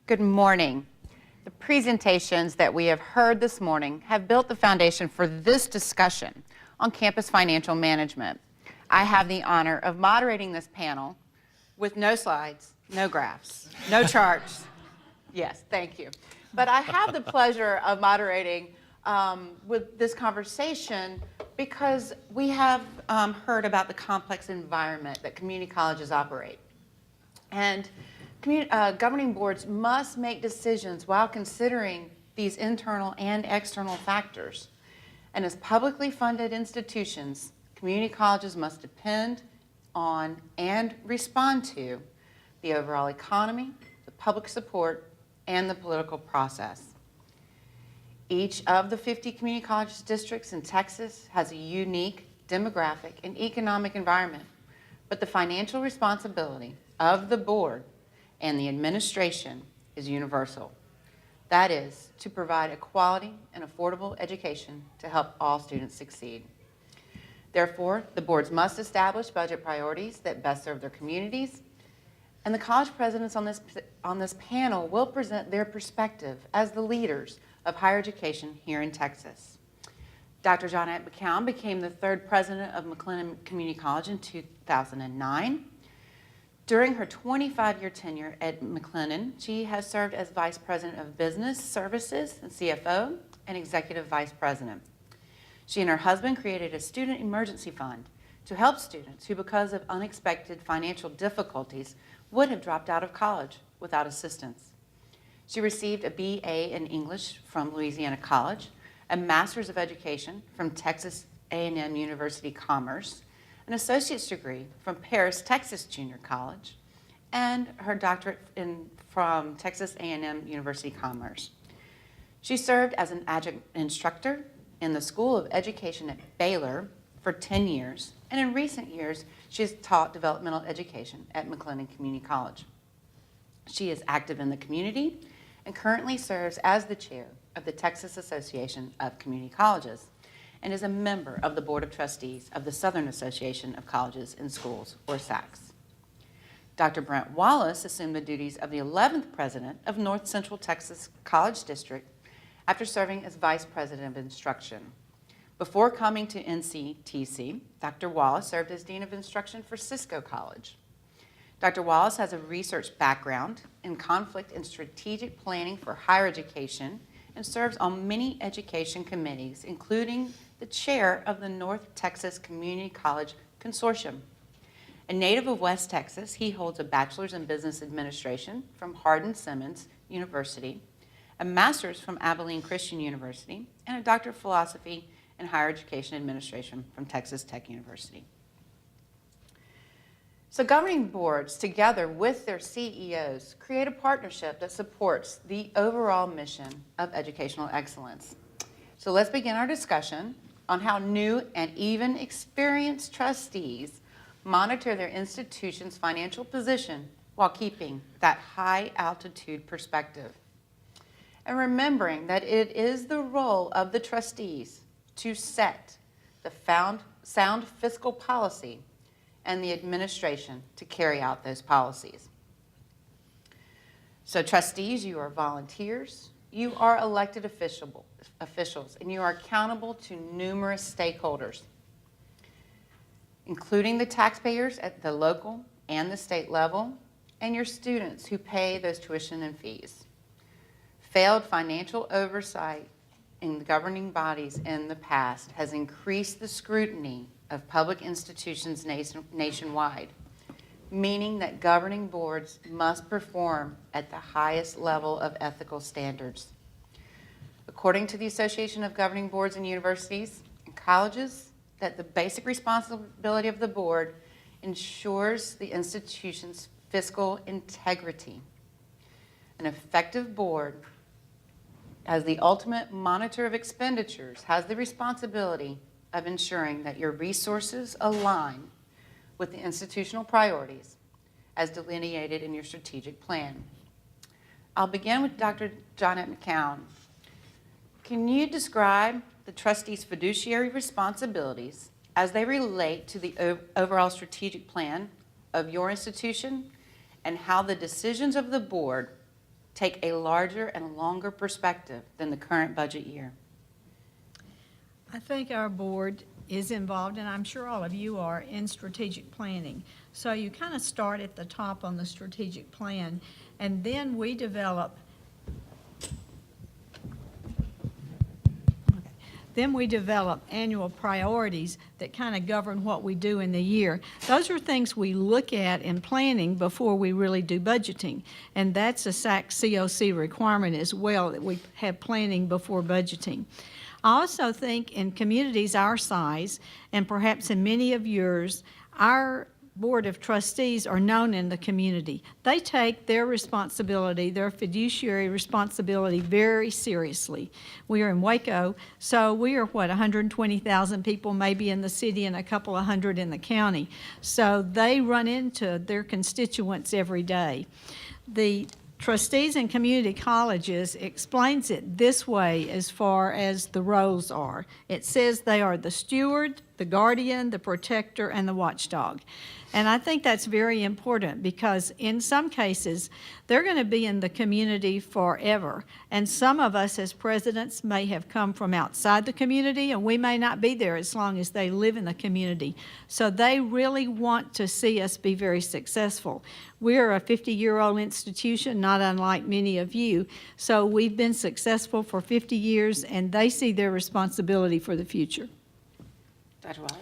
Good morning. The presentations that we have heard this morning have built the foundation for this discussion on campus financial management. I have the honor of moderating this panel with no slides, no graphs, no charts. Yes, thank you. But I have the pleasure of moderating with this conversation because we have heard about the complex environment that community colleges operate. And governing boards must make decisions while considering these internal and external factors. And as publicly funded institutions, community colleges must depend on and respond to the overall economy, the public support, and the political process. Each of the 50 community college districts in Texas has a unique demographic and economic environment, but the financial responsibility of the board and the administration is universal. That is, to provide a quality and affordable education to help all students succeed. Therefore, the boards must establish budget priorities that best serve their communities, and the college presidents on this panel will present their perspective as the leaders of higher education here in Texas. Dr. Johnette McCown became the third president of McLennan Community College in 2009. During her 25-year tenure at McLennan, she has served as Vice President of Business Services and CFO and Executive Vice President. She and her husband created a student emergency fund to help students who, because of unexpected financial difficulties, would have dropped out of college without assistance. She received a BA in English from Louisiana College, a Master's of Education from Texas A&M University Commerce, an associate's degree from Paris, Texas Junior College, and her doctorate from Texas A&M University Commerce. She served as an adjunct instructor in the School of Education at Baylor for 10 years, and in recent years, she has taught developmental education at McLennan Community College. She is active in the community and currently serves as the chair of the Texas Association of Community Colleges, and is a member of the Board of Trustees of the Southern Association of Colleges and Schools, or SACS. Dr. Brent Wallace assumed the duties of the 11th president of North Central Texas College District after serving as vice president of instruction. Before coming to NCTC, Dr. Wallace served as dean of instruction for Cisco College. Dr. Wallace has a research background in conflict and strategic planning for higher education and serves on many education committees, including the chair of the North Texas Community College Consortium. A native of West Texas, he holds a bachelor's in business administration from Hardin-Simmons University, a master's from Abilene Christian University, and a doctor of philosophy and higher education administration from Texas Tech University. So governing boards, together with their CEOs, create a partnership that supports the overall mission of educational excellence. So let's begin our discussion on how new and even experienced trustees monitor their institution's financial position while keeping that high altitude perspective. And remembering that it is the role of the trustees to set the sound fiscal policy and the administration to carry out those policies. So trustees, you are volunteers, you are elected officials, and you are accountable to numerous stakeholders, including the taxpayers at the local and the state level, and your students who pay those tuition and fees. Failed financial oversight in the governing bodies in the past has increased the scrutiny of public institutions nationwide, meaning that governing boards must perform at the highest level of ethical standards. According to the Association of Governing Boards and Universities and Colleges, that the basic responsibility of the board ensures the institution's fiscal integrity. An effective board, as the ultimate monitor of expenditures, has the responsibility of ensuring that your resources align with the institutional priorities as delineated in your strategic plan. I'll begin with Dr. Johnette McCown. Can you describe the trustees' fiduciary responsibilities as they relate to the overall strategic plan of your institution and how the decisions of the board take a larger and longer perspective than the current budget year? I think our board is involved, and I'm sure all of you are, in strategic planning. So you kind of start at the top on the strategic plan, and then we develop annual priorities that kind of govern what we do in the year. Those are things we look at in planning before we really do budgeting. And that's a SAC COC requirement as well, that we have planning before budgeting. I also think in communities our size, and perhaps in many of yours, our Board of Trustees are known in the community. They take their responsibility, their fiduciary responsibility, very seriously. We are in Waco, so we are, 120,000 people maybe in the city and a couple of hundred in the county. So they run into their constituents every day. The Trustees and Community Colleges explains it this way as far as the roles are. It says they are the steward, the guardian, the protector, and the watchdog. And I think that's very important because in some cases, they're going to be in the community forever. And some of us as presidents may have come from outside the community, and we may not be there as long as they live in the community. So they really want to see us be very successful. We're a 50-year-old institution, not unlike many of you. So we've been successful for 50 years, and they see their responsibility for the future. Dr. Wallace?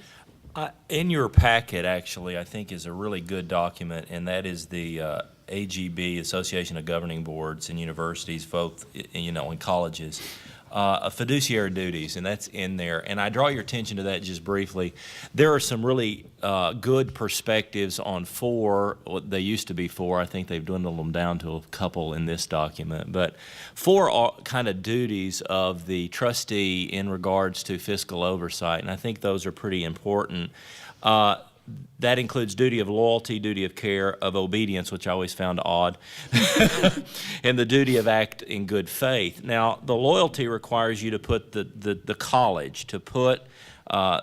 In your packet, actually, I think is a really good document, and that is the AGB, Association of Governing Boards and Universities, both, in colleges, fiduciary duties, and that's in there. And I draw your attention to that just briefly. There are some really good perspectives on what they used to be four. I think they've dwindled them down to a couple in this document. But four kind of duties of the trustee in regards to fiscal oversight, and I think those are pretty important. That includes duty of loyalty, duty of care, of obedience, which I always found odd, and the duty of act in good faith. Now, the loyalty requires you to put the college, to put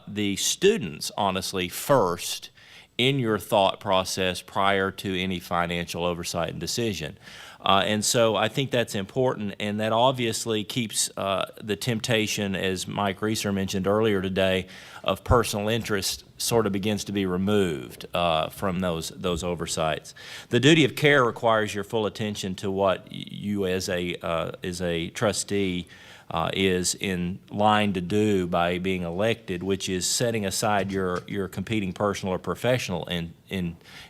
the students, honestly, first in your thought process prior to any financial oversight and decision. And so I think that's important, and that obviously keeps the temptation, as Mike Reeser mentioned earlier today, of personal interest sort of begins to be removed from those oversights. The duty of care requires your full attention to what you as a trustee is in line to do by being elected, which is setting aside your competing personal or professional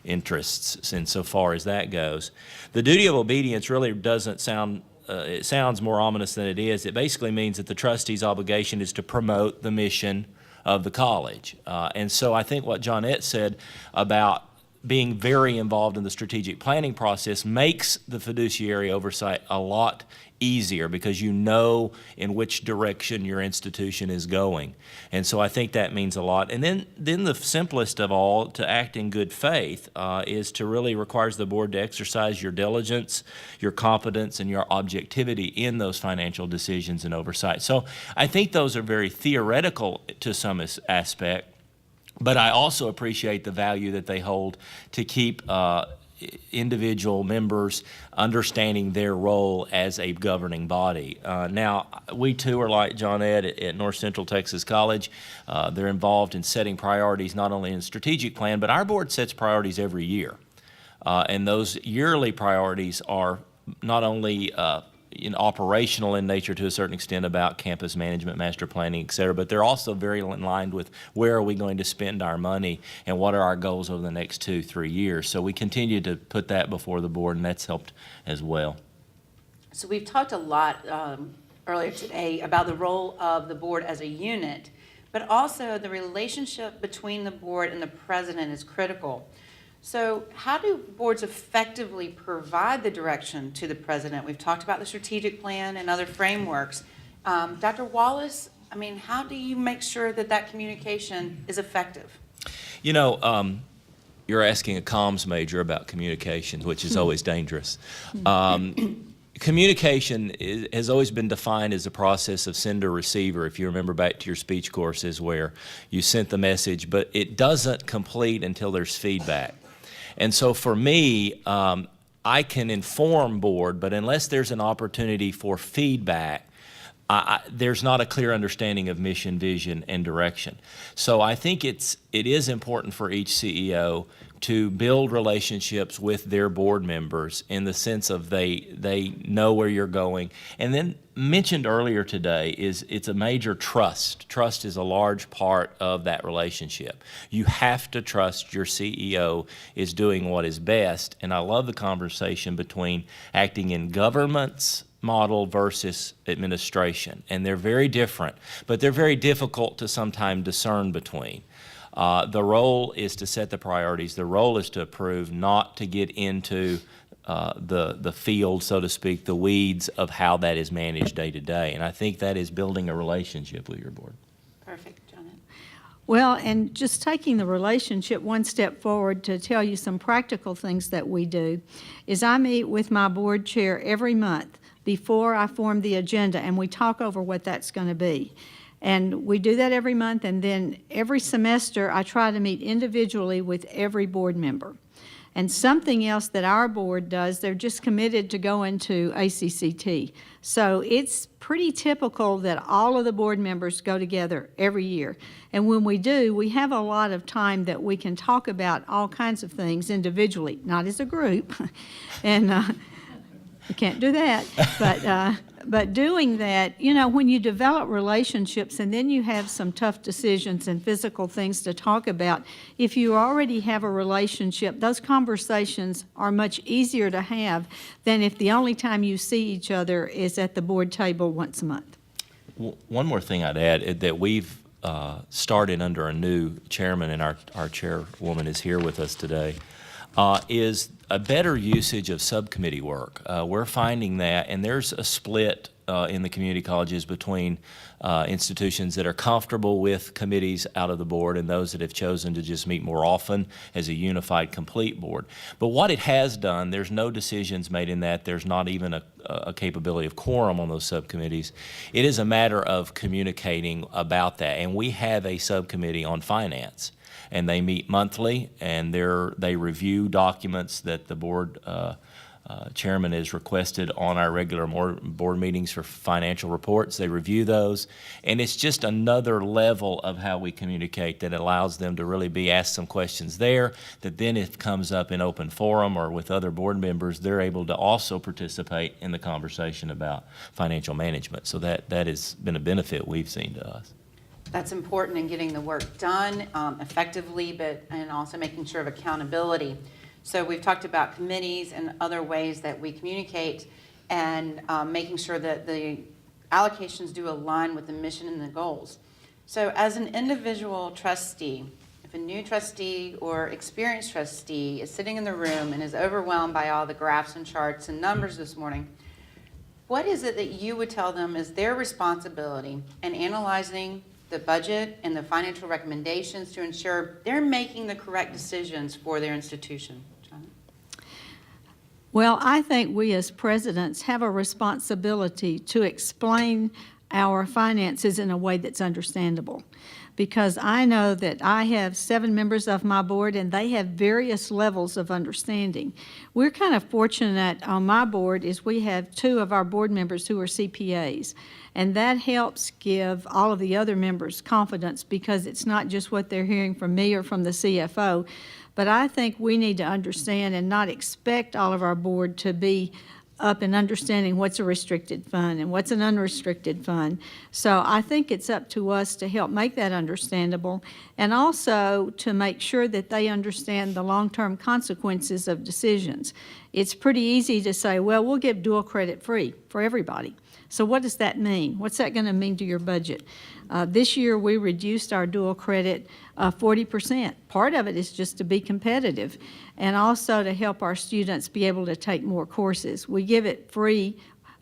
interests insofar as that goes. The duty of obedience really doesn't sound, it sounds more ominous than it is. It basically means that the trustee's obligation is to promote the mission of the college. And so I think what Johnette said about being very involved in the strategic planning process makes the fiduciary oversight a lot easier because you know in which direction your institution is going. And so I think that means a lot. And then the simplest of all, to act in good faith, is to really requires the board to exercise your diligence, your competence, and your objectivity in those financial decisions and oversight. So I think those are very theoretical to some aspect, but I also appreciate the value that they hold to keep individual members understanding their role as a governing body. Now, we too are like John Ed at North Central Texas College. They're involved in setting priorities not only in strategic plan, but our board sets priorities every year. And those yearly priorities are not only operational in nature to a certain extent about campus management, master planning, et cetera, but they're also very aligned with where are we going to spend our money and what are our goals over the next 2-3 years. So we continue to put that before the board, and that's helped as well. So we've talked a lot earlier today about the role of the board as a unit, but also the relationship between the board and the president is critical. So how do boards effectively provide the direction to the president? We've talked about the strategic plan and other frameworks. Dr. Wallace, how do you make sure that that communication is effective? You're asking a comms major about communication, which is always dangerous. Communication has always been defined as a process of sender-receiver, if you remember back to your speech courses where you sent the message, but it doesn't complete until there's feedback. And so for me, I can inform board, but unless there's an opportunity for feedback, there's not a clear understanding of mission, vision, and direction. So I think it is important for each CEO to build relationships with their board members in the sense of they know where you're going. And then mentioned earlier today is it's a major trust. Trust is a large part of that relationship. You have to trust your CEO is doing what is best. And I love the conversation between acting in governance model versus administration. And they're very different, but they're very difficult to sometimes discern between. The role is to set the priorities. The role is to approve, not to get into the field, so to speak, the weeds of how that is managed day to day. And I think that is building a relationship with your board. Perfect, Janet. Well, and just taking the relationship one step forward to tell you some practical things that we do is I meet with my board chair every month before I form the agenda, and we talk over what that's going to be. And we do that every month, and then every semester I try to meet individually with every board member. And something else that our board does, they're just committed to going to ACCT. So it's pretty typical that all of the board members go together every year. And when we do, we have a lot of time that we can talk about all kinds of things individually, not as a group. And we can't do that, but doing that, you know, when you develop relationships and then you have some tough decisions and physical things to talk about, if you already have a relationship, those conversations are much easier to have than if the only time you see each other is at the board table once a month. One more thing I'd add is that we've started under a new chairman, and our chairwoman is here with us today, is a better usage of subcommittee work. We're finding that, and there's a split in the community colleges between institutions that are comfortable with committees out of the board and those that have chosen to just meet more often as a unified, complete board. But what it has done, there's no decisions made in that. There's not even a capability of quorum on those subcommittees. It is a matter of communicating about that, and we have a subcommittee on finance. And they meet monthly, and they review documents that the board chairman has requested on our regular board meetings for financial reports. They review those, and it's just another level of how we communicate that allows them to really be asked some questions there, that then if it comes up in open forum or with other board members, they're able to also participate in the conversation about financial management. So that has been a benefit we've seen to us. That's important in getting the work done effectively, and also making sure of accountability. So we've talked about committees and other ways that we communicate, and making sure that the allocations do align with the mission and the goals. So as an individual trustee, if a new trustee or experienced trustee is sitting in the room and is overwhelmed by all the graphs and charts and numbers this morning, what is it that you would tell them is their responsibility in analyzing the budget and the financial recommendations to ensure they're making the correct decisions for their institution? John? Well, I think we as presidents have a responsibility to explain our finances in a way that's understandable. Because I know that I have 7 members of my board and they have various levels of understanding. We're kind of fortunate on my board is we have 2 of our board members who are CPAs. And that helps give all of the other members confidence because it's not just what they're hearing from me or from the CFO. But I think we need to understand and not expect all of our board to be up in understanding what's a restricted fund and what's an unrestricted fund. So I think it's up to us to help make that understandable and also to make sure that they understand the long-term consequences of decisions. It's pretty easy to say, well, we'll give dual credit free for everybody. So what does that mean? What's that going to mean to your budget? This year we reduced our dual credit 40%. Part of it is just to be competitive and also to help our students be able to take more courses. We give it free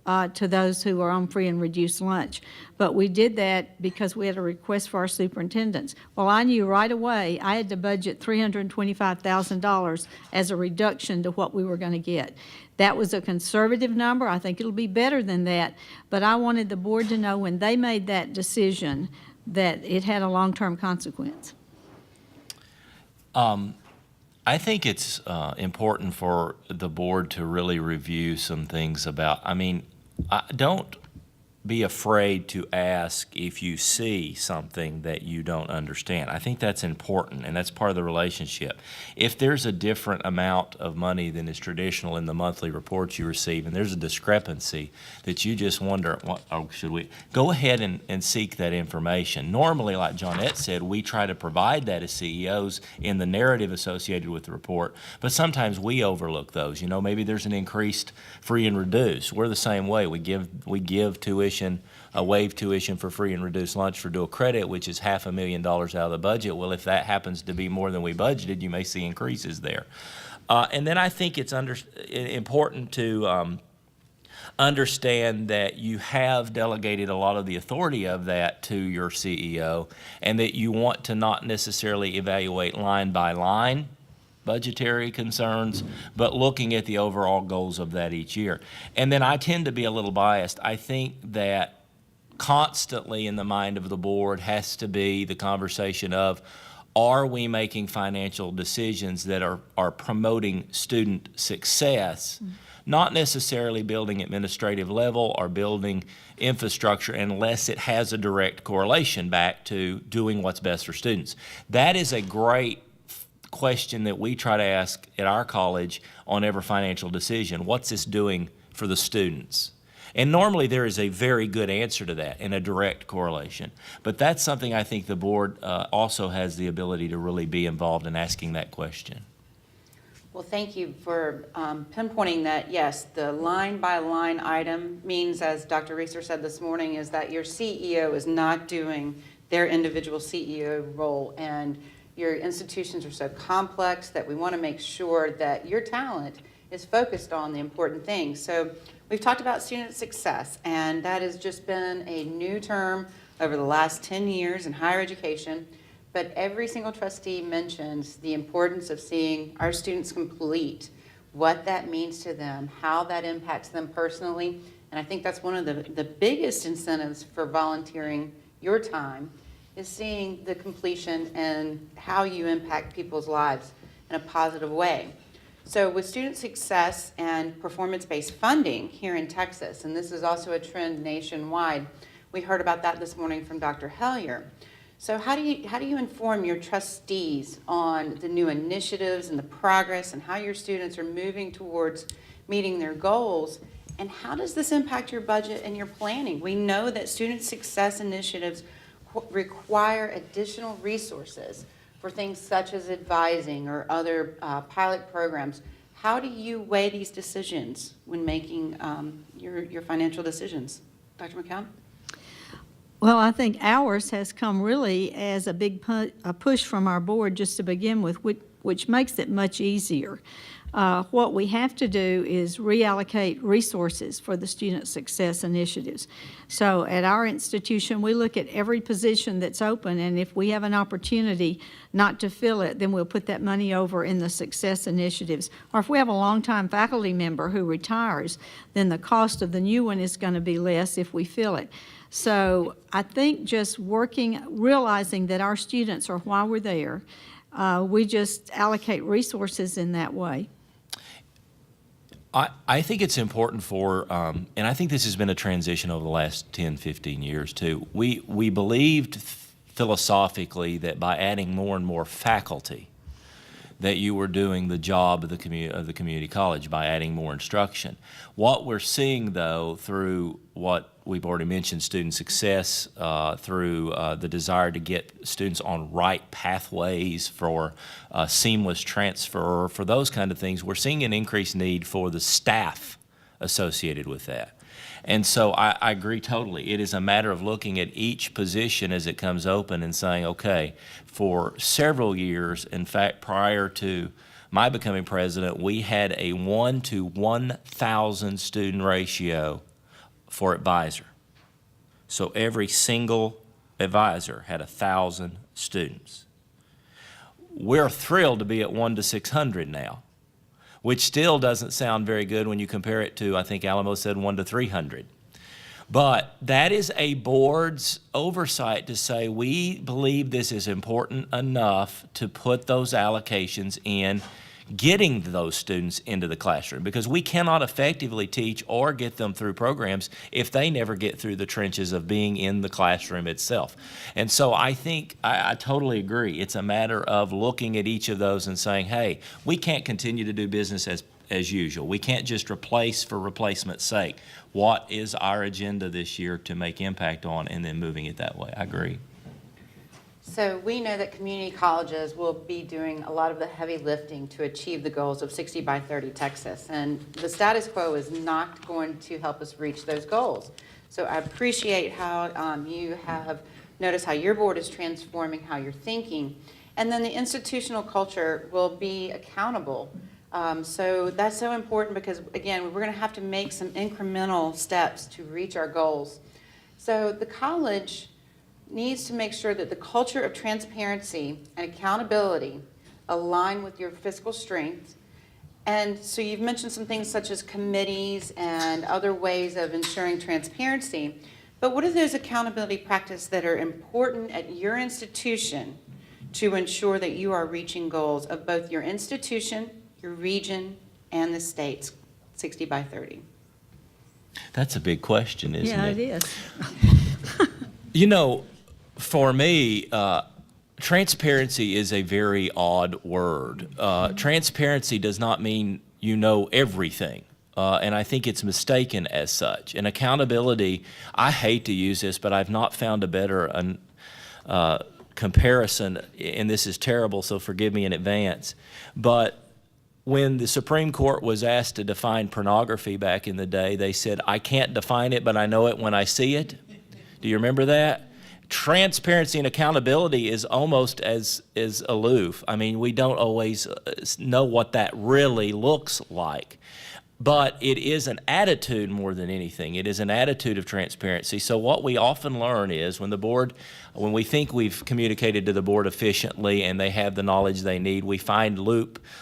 to those who are on free and reduced lunch. But we did that because we had a request for our superintendents. Well, I knew right away I had to budget $325,000 as a reduction to what we were going to get. That was a conservative number. I think it'll be better than that. But I wanted the board to know when they made that decision that it had a long-term consequence. I think it's important for the board to really review some things about, don't be afraid to ask if you see something that you don't understand. I think that's important, and that's part of the relationship. If there's a different amount of money than is traditional in the monthly reports you receive, and there's a discrepancy that you just wonder, should we go ahead and seek that information? Normally, like Johnette said, we try to provide that as CEOs in the narrative associated with the report, but sometimes we overlook those. Maybe there's an increased free and reduced. We're the same way. We give tuition, a waive tuition for free and reduced lunch for dual credit, which is $500,000 out of the budget. Well, if that happens to be more than we budgeted, you may see increases there. And then I think it's important to understand that you have delegated a lot of the authority of that to your CEO, and that you want to not necessarily evaluate line by line budgetary concerns, but looking at the overall goals of that each year. And then I tend to be a little biased. I think that constantly in the mind of the board has to be the conversation of, are we making financial decisions that are promoting student success, not necessarily building administrative level or building infrastructure unless it has a direct correlation back to doing what's best for students. That is a great question that we try to ask at our college on every financial decision. What's this doing for the students? And normally there is a very good answer to that and a direct correlation. But that's something I think the board also has the ability to really be involved in asking that question. Well, thank you for pinpointing that. Yes, the line-by-line item means, as Dr. Reeser said this morning, is that your CEO is not doing their individual CEO role, and your institutions are so complex that we want to make sure that your talent is focused on the important things. So we've talked about student success, and that has just been a new term over the last 10 years in higher education. But every single trustee mentions the importance of seeing our students complete, what that means to them, how that impacts them personally. And I think that's one of the biggest incentives for volunteering your time, is seeing the completion and how you impact people's lives in a positive way. So with student success and performance-based funding here in Texas, and this is also a trend nationwide, we heard about that this morning from Dr. Hellier. So how do you inform your trustees on the new initiatives and the progress and how your students are moving towards meeting their goals? And how does this impact your budget and your planning? We know that student success initiatives require additional resources for things such as advising or other pilot programs. How do you weigh these decisions when making your financial decisions? Dr. McCown? Well, I think ours has come really as a big push from our board just to begin with, which makes it much easier. What we have to do is reallocate resources for the student success initiatives. So at our institution, we look at every position that's open, and if we have an opportunity not to fill it, then we'll put that money over in the success initiatives. Or if we have a longtime faculty member who retires, then the cost of the new one is going to be less if we fill it. So I think just realizing that our students are why we're there, we just allocate resources in that way. I think it's important for, and I think this has been a transition over the last 10, 15 years too. We believed philosophically that by adding more and more faculty, that you were doing the job of the community college by adding more instruction. What we're seeing though, through what we've already mentioned, student success, through the desire to get students on right pathways for seamless transfer, for those kind of things, we're seeing an increased need for the staff associated with that. And so I agree totally. It is a matter of looking at each position as it comes open and saying, okay, for several years, in fact, prior to my becoming president, we had a 1 to 1,000 student ratio for advisor. So every single advisor had 1,000 students. We're thrilled to be at 1 to 600 now, which still doesn't sound very good when you compare it to, I think Alamo said 1 to 300. But that is a board's oversight to say, we believe this is important enough to put those allocations in getting those students into the classroom, because we cannot effectively teach or get them through programs if they never get through the trenches of being in the classroom itself. And so I think I totally agree. It's a matter of looking at each of those and saying, hey, we can't continue to do business as usual. We can't just replace for replacement's sake. What is our agenda this year to make impact on, and then moving it that way. I agree. So we know that community colleges will be doing a lot of the heavy lifting to achieve the goals of 60 by 30 Texas. And the status quo is not going to help us reach those goals. So I appreciate how you have noticed how your board is transforming, how you're thinking. And then the institutional culture will be accountable. So that's so important because, again, we're going to have to make some incremental steps to reach our goals. So the college needs to make sure that the culture of transparency and accountability align with your fiscal strength. And so you've mentioned some things such as committees and other ways of ensuring transparency. But what are those accountability practices that are important at your institution to ensure that you are reaching goals of both your institution, your region, and the state's 60 by 30? That's a big question, isn't Yeah, it? it is. You know, for me, transparency is a very odd word. Transparency does not mean you know everything. And I think it's mistaken as such. And accountability, I hate to use this, but I've not found a better comparison, and this is terrible, so forgive me in advance. But when the Supreme Court was asked to define pornography back in the day, they said, I can't define it, but I know it when I see it. Do you remember that? Transparency and accountability is almost as aloof. I mean, we don't always know what that really looks like. But it is an attitude more than anything. It is an attitude of transparency. So what we often learn is when we think we've communicated to the board efficiently and they have the knowledge they need, we find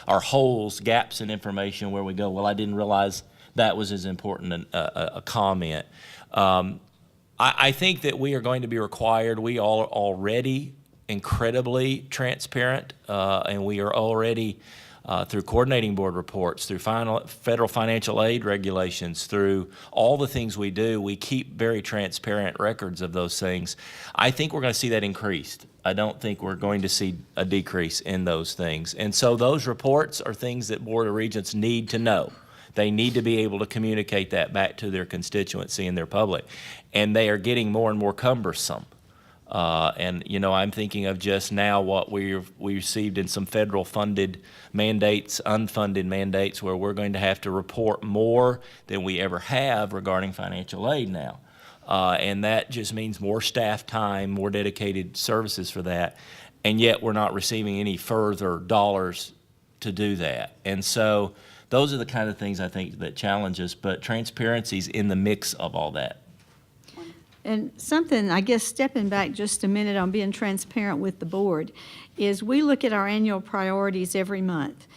holes, gaps in information where we go, well, I didn't realize that was as important a comment. I think that we are going to be required. We are already incredibly transparent, and we are already through coordinating board reports, through federal financial aid regulations, through all the things we do, we keep very transparent records of those things. I think we're going to see that increased. I don't think we're going to see a decrease in those things. And so those reports are things that Board of Regents need to know. They need to be able to communicate that back to their constituency and their public. And they are getting more and more cumbersome. And, you know, I'm thinking of just now what we received in some federal funded mandates, unfunded mandates, where we're going to have to report more than we ever have regarding financial aid now. And that just means more staff time, more dedicated services for that. And yet we're not receiving any further dollars to do that. And so those are the kind of things I think that challenge us, but transparency's in the mix of all that. And something, I guess, stepping back just a minute on being transparent with the board, is we look at our annual priorities every month.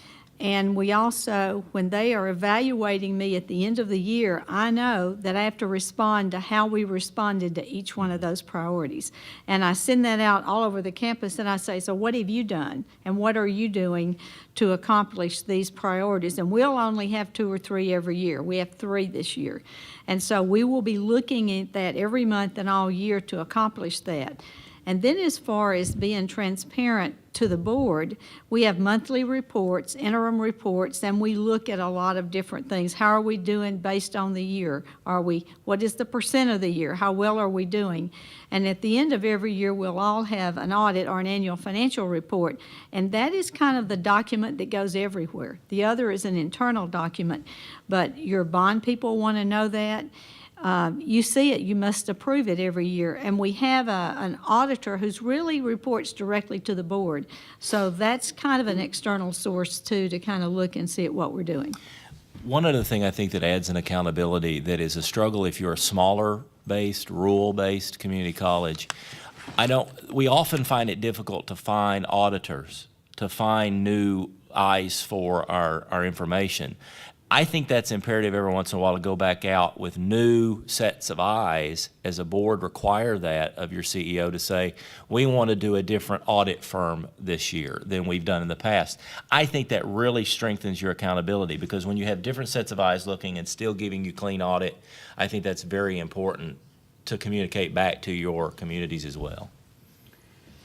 And we also, when they are evaluating me at the end of the year, I know that I have to respond to how we responded to each one of those priorities. And I send that out all over the campus and I say, so what have you done? And what are you doing to accomplish these priorities? And we'll only have 2 or 3 every year. We have 3 this year. And so we will be looking at that every month and all year to accomplish that. And then as far as being transparent to the board, we have monthly reports, interim reports, and we look at a lot of different things. How are we doing based on the year? What is the percent of the year? How well are we doing? And at the end of every year, we'll all have an audit or an annual financial report. And that is kind of the document that goes everywhere. The other is an internal document, but your bond people want to know that. You see it, you must approve it every year. And we have an auditor who's really reports directly to the board. So that's kind of an external source too, to kind of look and see at what we're doing. One other thing I think that adds an accountability that is a struggle if you're a smaller based, rural based community college. We often find it difficult to find auditors, to find new eyes for our information. I think that's imperative every once in a while to go back out with new sets of eyes. As a board, require that of your CEO to say, we want to do a different audit firm this year than we've done in the past. I think that really strengthens your accountability, because when you have different sets of eyes looking and still giving you clean audit, I think that's very important to communicate back to your communities as well.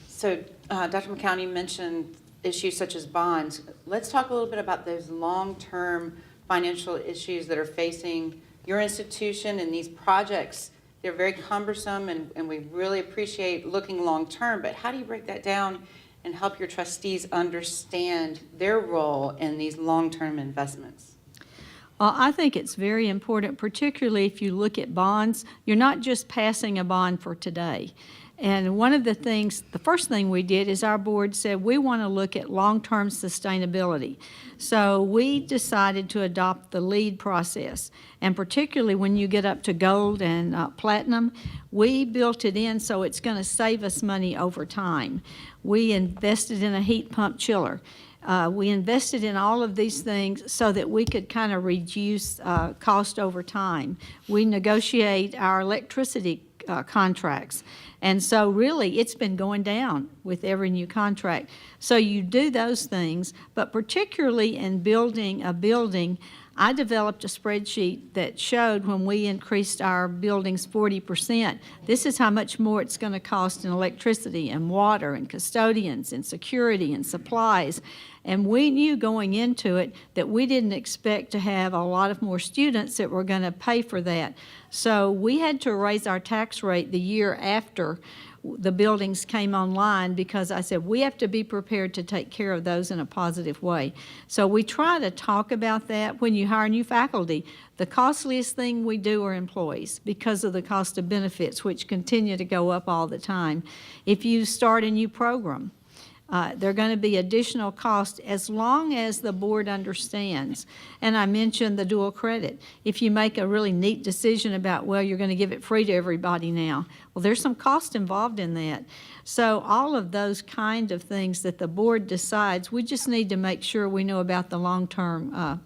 So, Dr. McCown, you mentioned issues such as bonds. Let's talk a little bit about those long-term financial issues that are facing your institution and these projects. They're very cumbersome, and we really appreciate looking long-term, but how do you break that down and help your trustees understand their role in these long-term investments? Well, I think it's very important, particularly if you look at bonds. You're not just passing a bond for today. And one of the things, the first thing we did is our board said we want to look at long-term sustainability. So we decided to adopt the LEED process. And particularly when you get up to gold and platinum, we built it in so it's going to save us money over time. We invested in a heat pump chiller. We invested in all of these things so that we could kind of reduce cost over time. We negotiate our electricity contracts. And so really it's been going down with every new contract. So you do those things, but particularly in building a building, I developed a spreadsheet that showed when we increased our buildings 40%, this is how much more it's going to cost in electricity and water and custodians and security and supplies. And we knew going into it that we didn't expect to have a lot of more students that were going to pay for that. So we had to raise our tax rate the year after the buildings came online, because I said we have to be prepared to take care of those in a positive way. So we try to talk about that when you hire new faculty. The costliest thing we do are employees, because of the cost of benefits, which continue to go up all the time. If you start a new program, there are going to be additional costs as long as the board understands. And I mentioned the dual credit. If you make a really neat decision about, well, you're going to give it free to everybody now, well, there's some cost involved in that. So all of those kind of things that the board decides, we just need to make sure we know about the long-term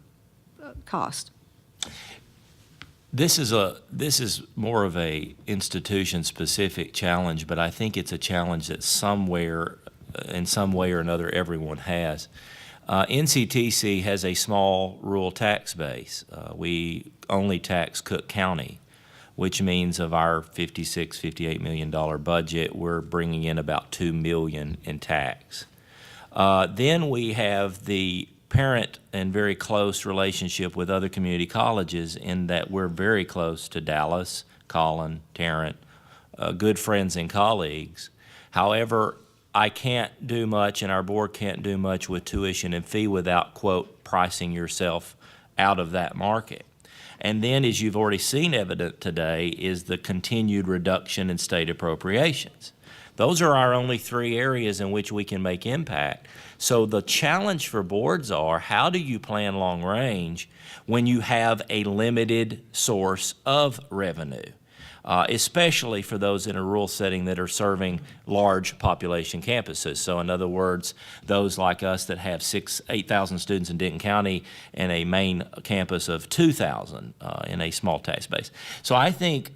cost. This is more of a institution-specific challenge, but I think it's a challenge that in some way or another everyone has. NCTC has a small rural tax base. We only tax Cook County, which means of our $58 million budget, we're bringing in about $2 million in tax. Then we have the parent and very close relationship with other community colleges, in that we're very close to Dallas, Collin, Tarrant, good friends and colleagues. However, I can't do much, and our board can't do much with tuition and fee without, quote, pricing yourself out of that market. And then, as you've already seen evident today, is the continued reduction in state appropriations. Those are our only three areas in which we can make impact. So the challenge for boards are, how do you plan long range when you have a limited source of revenue? Especially for those in a rural setting that are serving large population campuses. So in other words, those like us that have 8,000 students in Denton County and a main campus of 2,000 in a small tax base. So I think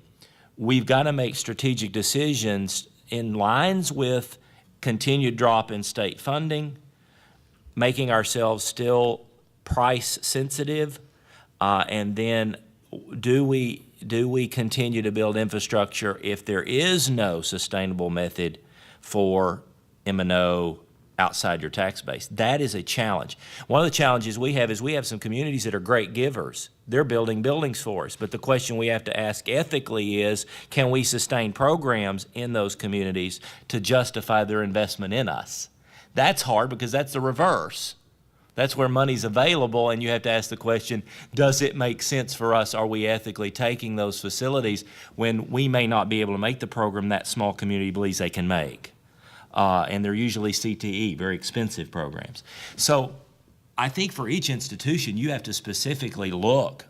we've got to make strategic decisions in lines with continued drop in state funding, making ourselves still price sensitive, and then do we continue to build infrastructure if there is no sustainable method for M&O outside your tax base? That is a challenge. One of the challenges we have is we have some communities that are great givers. They're building buildings for us. But the question we have to ask ethically is, can we sustain programs in those communities to justify their investment in us? That's hard, because that's the reverse. That's where money's available, and you have to ask the question, does it make sense for us? Are we ethically taking those facilities when we may not be able to make the program that small community believes they can make? And they're usually CTE, very expensive programs. So I think for each institution, you have to specifically look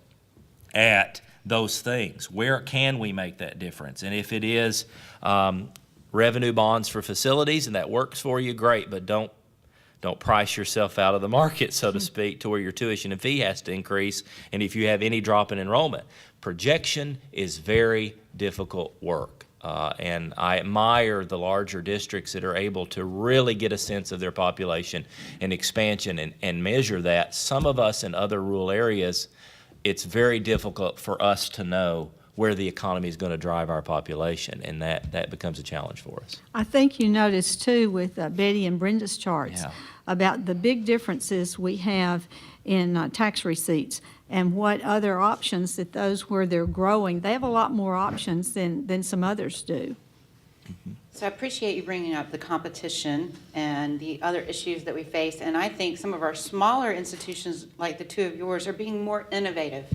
at those things. Where can we make that difference? And if it is revenue bonds for facilities and that works for you, great, but don't don't price yourself out of the market, so to speak, to where your tuition and fee has to increase, and if you have any drop in enrollment. Projection is very difficult work. And I admire the larger districts that are able to really get a sense of their population and expansion and measure that. Some of us in other rural areas, it's very difficult for us to know where the economy is going to drive our population, and that becomes a challenge for us. I think you noticed too with Betty and Brenda's charts Yeah. about the big differences we have in tax receipts and what other options that those where they're growing, they have a lot more options than some others do. So I appreciate you bringing up the competition and the other issues that we face, and I think some of our smaller institutions, like the two of yours, are being more innovative.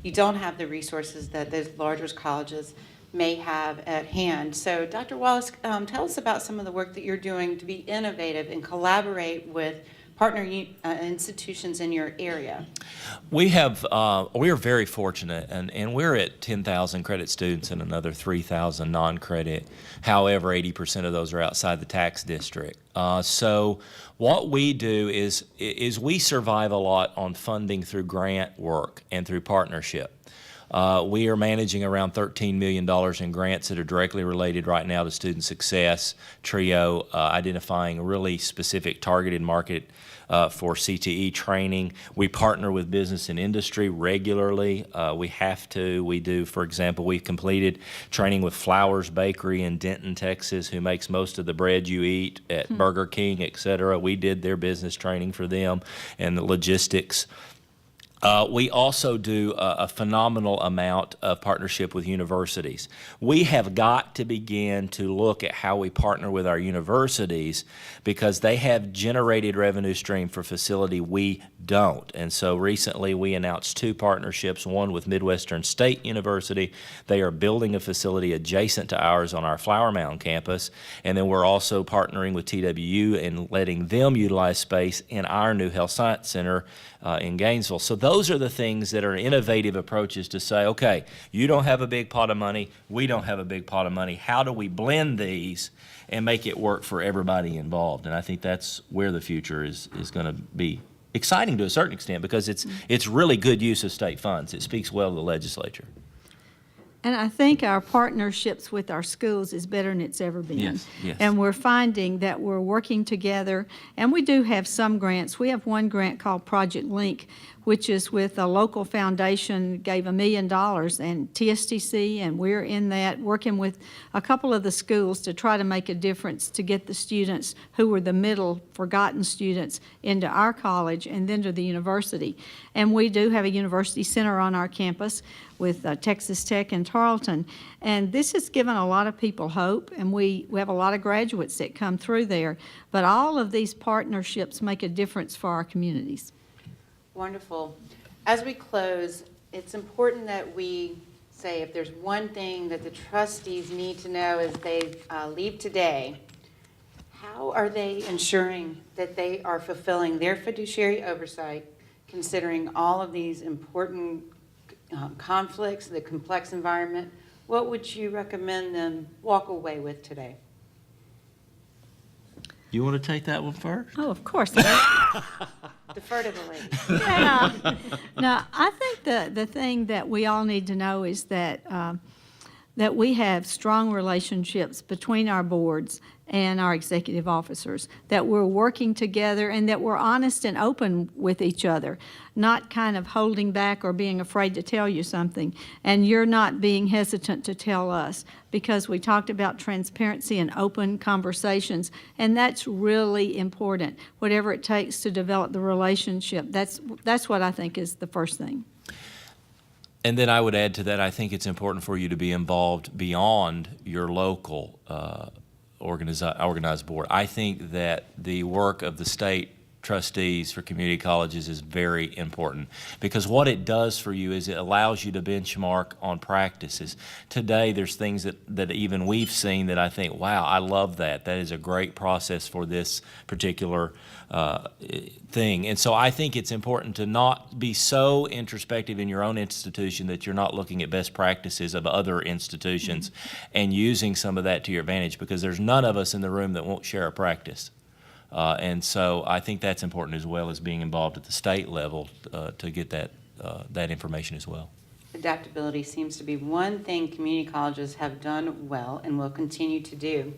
You don't have the resources that those larger colleges may have at hand. So Dr. Wallace, tell us about some of the work that you're doing to be innovative and collaborate with partner institutions in your area. We are very fortunate, and we're at 10,000 credit students and another 3,000 non-credit. However, 80% of those are outside the tax district. So what we do is we survive a lot on funding through grant work and through partnership. We are managing around $13 million in grants that are directly related right now to student success, TRIO, identifying a really specific targeted market for CTE training. We partner with business and industry regularly. We have to. We do, for example, we've completed training with Flowers Bakery in Denton, Texas, who makes most of the bread you eat at Burger King, et cetera. We did their business training for them and the logistics. We also do a phenomenal amount of partnership with universities. We have got to begin to look at how we partner with our universities because they have generated revenue stream for facility we don't. And so recently we announced two partnerships, one with Midwestern State University. They are building a facility adjacent to ours on our Flower Mound campus. And then we're also partnering with TWU and letting them utilize space in our new Health Science Center in Gainesville. So those are the things that are innovative approaches to say, okay, you don't have a big pot of money, we don't have a big pot of money. How do we blend these and make it work for everybody involved? And I think that's where the future is going to be exciting to a certain extent because it's really good use of state funds. It speaks well to the legislature. And I think our partnerships with our schools is better than it's ever been. Yes, yes. And we're finding that we're working together, and we do have some grants. We have one grant called Project Link, which is with a local foundation, gave $1 million, and TSTC, and we're in that, working with a couple of the schools to try to make a difference to get the students who were the middle, forgotten students into our college and then to the university. And we do have a university center on our campus with Texas Tech and Tarleton. And this has given a lot of people hope, and we have a lot of graduates that come through there. But all of these partnerships make a difference for our communities. Wonderful. As we close, it's important that we say if there's one thing that the trustees need to know as they leave today, how are they ensuring that they are fulfilling their fiduciary oversight, considering all of these important conflicts, the complex environment? What would you recommend them walk away with today? You want to take that one first? Oh, of course. Defer to the lady. Yeah. No, I think the thing that we all need to know is that that we have strong relationships between our boards and our executive officers, that we're working together and that we're honest and open with each other, not kind of holding back or being afraid to tell you something, and you're not being hesitant to tell us, because we talked about transparency and open conversations, and that's really important. Whatever it takes to develop the relationship, that's what I think is the first thing. And then I would add to that, I think it's important for you to be involved beyond your local organized board. I think that the work of the state trustees for community colleges is very important, because what it does for you is it allows you to benchmark on practices. Today there's things that even we've seen that I think, wow, I love that. That is a great process for this particular thing. And so I think it's important to not be so introspective in your own institution that you're not looking at best practices of other institutions and using some of that to your advantage, because there's none of us in the room that won't share a practice. And so I think that's important as well as being involved at the state level to get that information as well. Adaptability seems to be one thing community colleges have done well and will continue to do.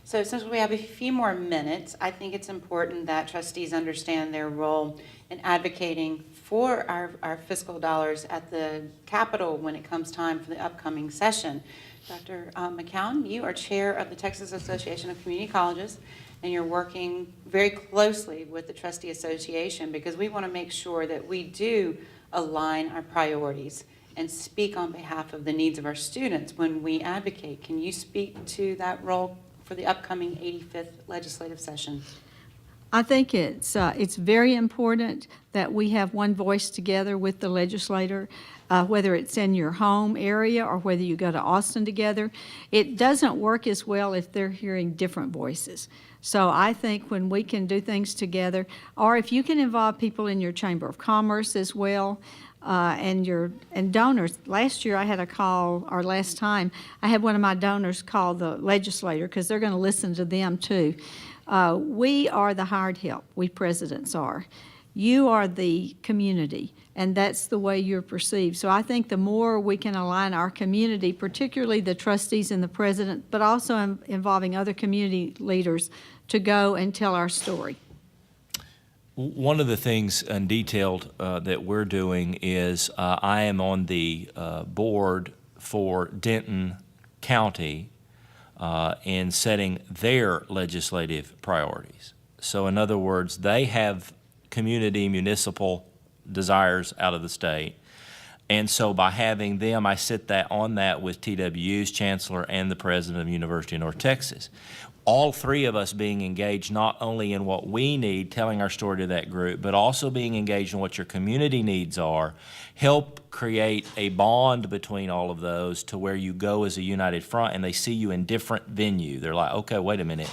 So since we have a few more minutes, I think it's important that trustees understand their role in advocating for our fiscal dollars at the Capitol when it comes time for the upcoming session. Dr. McCown, you are chair of the Texas Association of Community Colleges, and you're working very closely with the Trustee Association because we want to make sure that we do align our priorities and speak on behalf of the needs of our students when we advocate. Can you speak to that role for the upcoming 85th legislative session? I think it's very important that we have one voice together with the legislator, whether it's in your home area or whether you go to Austin together. It doesn't work as well if they're hearing different voices. So I think when we can do things together, or if you can involve people in your Chamber of Commerce as well, and donors. Last year I had a call, or last time, I had one of my donors call the legislator because they're going to listen to them too. We are the hired help, we presidents are. You are the community, and that's the way you're perceived. So I think the more we can align our community, particularly the trustees and the president, but also involving other community leaders to go and tell our story. One of the things Undetailed that we're doing is I am on the board for Denton County in setting their legislative priorities. So in other words, they have community municipal desires out of the state. And so by having them, I sit on that with TWU's chancellor and the president of the University of North Texas. All three of us being engaged not only in what we need, telling our story to that group, but also being engaged in what your community needs are, help create a bond between all of those to where you go as a united front and they see you in different venue. They're like, okay, wait a minute.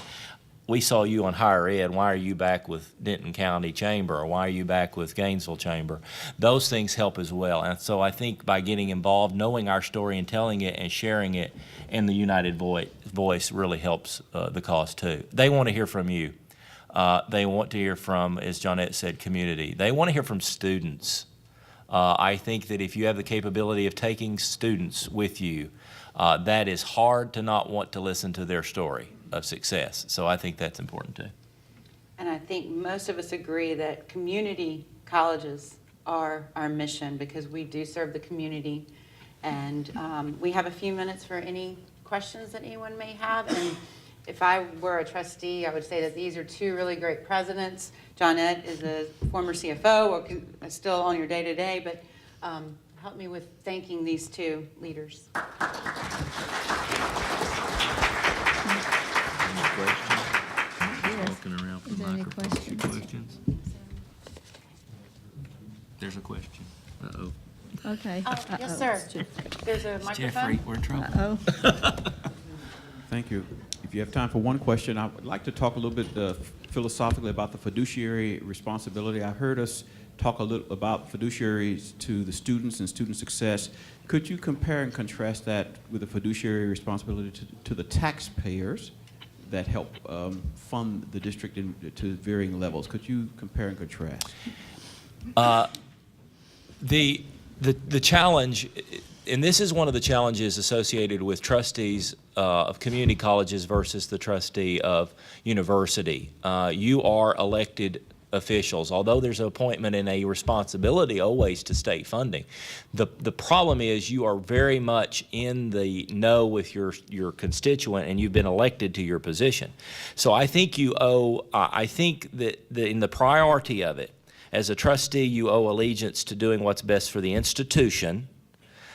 We saw you on higher ed. Why are you back with Denton County Chamber? Or why are you back with Gainesville Chamber? Those things help as well. And so I think by getting involved, knowing our story and telling it and sharing it in the united voice really helps the cause too. They want to hear from you. They want to hear from, as Johnette said, community. They want to hear from students. I think that if you have the capability of taking students with you, that is hard to not want to listen to their story of success. So I think that's important too. And I think most of us agree that community colleges are our mission because we do serve the community. And we have a few minutes for any questions that anyone may have. And if I were a trustee, I would say that these are two really great presidents. Johnette is a former CFO, or still on your day-to-day, but help me with thanking these two leaders. Walking around for the microphone. Questions? There's a question. Uh-oh. Okay. Yes, sir. There's a microphone. Jeffrey, we're in trouble. Oh. Thank you. If you have time for one question, I would like to talk a little bit philosophically about the fiduciary responsibility. I heard us talk a little about fiduciaries to the students and student success. Could you compare and contrast that with the fiduciary responsibility to the taxpayers that help fund the district to varying levels? Could you compare and contrast? The challenge, and this is one of the challenges associated with trustees of community colleges versus the trustee of university. You are elected officials, although there's an appointment and a responsibility always to state funding. The problem is you are very much in the know with your constituent and you've been elected to your position. So I think you owe, I think that in the priority of it, as a trustee, you owe allegiance to doing what's best for the institution.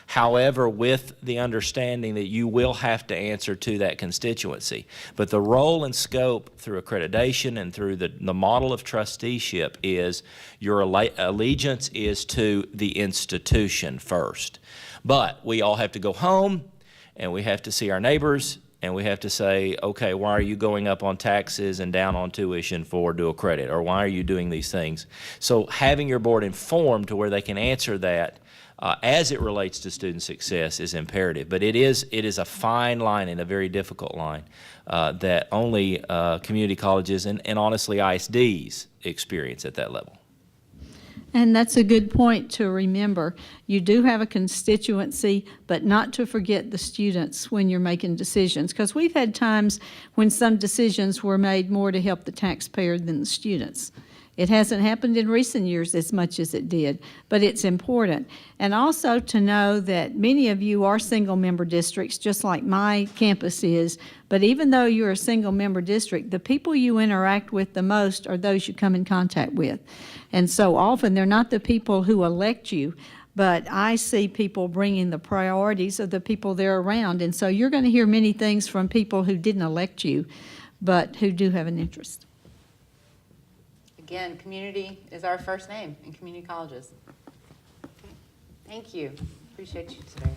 However, with the understanding that you will have to answer to that constituency. But the role and scope through accreditation and through the model of trusteeship is your allegiance is to the institution first. But we all have to go home and we have to see our neighbors and we have to say, okay, why are you going up on taxes and down on tuition for dual credit? Or why are you doing these things? So having your board informed to where they can answer that as it relates to student success is imperative. But it is a fine line and a very difficult line that only community colleges and honestly ISDs experience at that level. And that's a good point to remember. You do have a constituency, but not to forget the students when you're making decisions, because we've had times when some decisions were made more to help the taxpayer than the students. It hasn't happened in recent years as much as it did, but it's important. And also to know that many of you are single-member districts, just like my campus is, but even though you're a single-member district, the people you interact with the most are those you come in contact with. And so often they're not the people who elect you, but I see people bringing the priorities of the people they're around. And so you're going to hear many things from people who didn't elect you, but who do have an interest. Again, community is our first name in community colleges. Thank you. Appreciate you today.